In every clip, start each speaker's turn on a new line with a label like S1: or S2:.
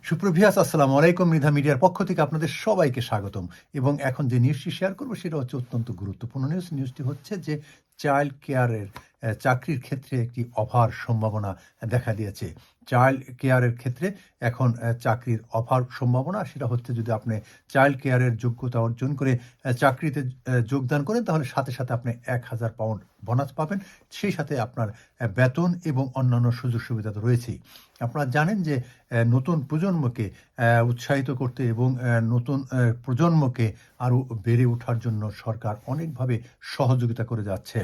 S1: সুপ্রভিয়াস আসসালামু আলাইকুম। মৃধা মিডিয়ার পক্ষ থেকে আপনাদের সবাইকে স্বাগতম। এবং এখন যে নিউজটি শেয়ার করব সেটা হচ্ছে অত্যন্ত গুরুত্বপূর্ণ নিউজটি হচ্ছে যে চাইল্ড কেয়ারের চাকরির ক্ষেত্রে একটি অফার সম্ভাবনা দেখা দিয়েছে। চাইল্ড কেয়ারের ক্ষেত্রে এখন চাকরির অফার সম্ভাবনা সেটা হচ্ছে যদি আপনি চাইল্ড কেয়ারের যোগ্যতা অর্জন করে চাকরিতে যোগদান করেন তাহলে সাথে সাথে আপনি ১,০০০ পাউন্ড বোনাস পাবেন। সেই সাথে আপনার বেতন এবং অন্যান্য সুযোগ সুবিধা তো রয়েছেই। আপনারা জানেন যে নতুন প্রজন্মকে উৎসাহিত করতে এবং নতুন প্রজন্মকে আরও বেড়ে ওঠার জন্য সরকার অনেকভাবে সহযোগিতা করে যাচ্ছে।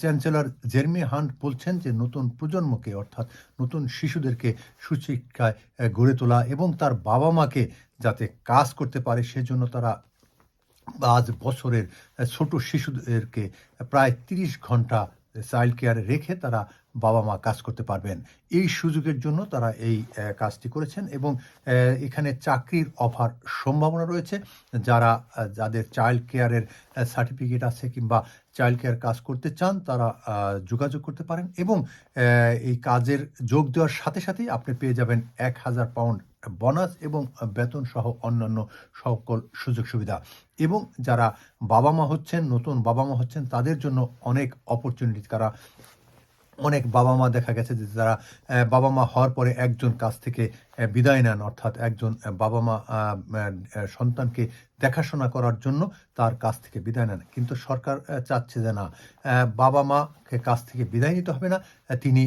S1: চ্যান্সেলর জেরেমি হান্ট বলছেন যে নতুন প্রজন্মকে অর্থাৎ নতুন শিশুদেরকে সুশিক্ষায় গড়ে তোলা এবং তার বাবা মাকে যাতে কাজ করতে পারে সেজন্য তারা ৫ বছরের ছোট শিশুদেরকে প্রায় ৩০ ঘন্টা চাইল্ড কেয়ারে রেখে তারা বাবা-মা কাজ করতে পারবেন। এই সুযোগের জন্য তারা এই কাজটি করেছেন এবং এখানে চাকরির অফার সম্ভাবনা রয়েছে। যাদের চাইল্ড কেয়ারের সার্টিফিকেট আছে কিংবা চাইল্ড কেয়ার কাজ করতে চান তারা যোগাযোগ করতে পারেন এবং এই কাজের যোগ দেওয়ার সাথে সাথেই আপনি পেয়ে যাবেন ১,০০০ পাউন্ড বোনাস এবং বেতন সহ অন্যান্য সকল সুযোগ সুবিধা। এবং যারা বাবা-মা হচ্ছেন, নতুন বাবা-মা হচ্ছেন তাদের জন্য অনেক অপরচুনিটি অনেক বাবা-মা দেখা গেছে যে যারা বাবা-মা হওয়ার পরে একজন কাজ থেকে বিদায় নেন অর্থাৎ একজন বাবা-মা সন্তানকে দেখাশোনা করার জন্য তার কাজ থেকে বিদায় নেন। কিন্তু সরকার চাচ্ছে যে না, বাবা-মাকে কাজ থেকে বিদায় নিতে হবে না। তিনি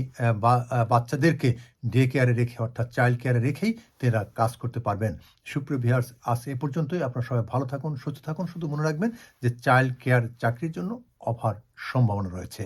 S1: বাচ্চাদেরকে ডে কেয়ারে রেখে অর্থাৎ চাইল্ড কেয়ারে রেখেই তারা কাজ করতে পারবেন। সুপ্রিয় ভিউয়ার্স, আজ এ পর্যন্তই। আপনারা সবাই ভালো থাকুন, সুস্থ থাকুন। শুধু মনে রাখবেন যে চাইল্ড কেয়ার চাকরির জন্য অফার সম্ভাবনা রয়েছে।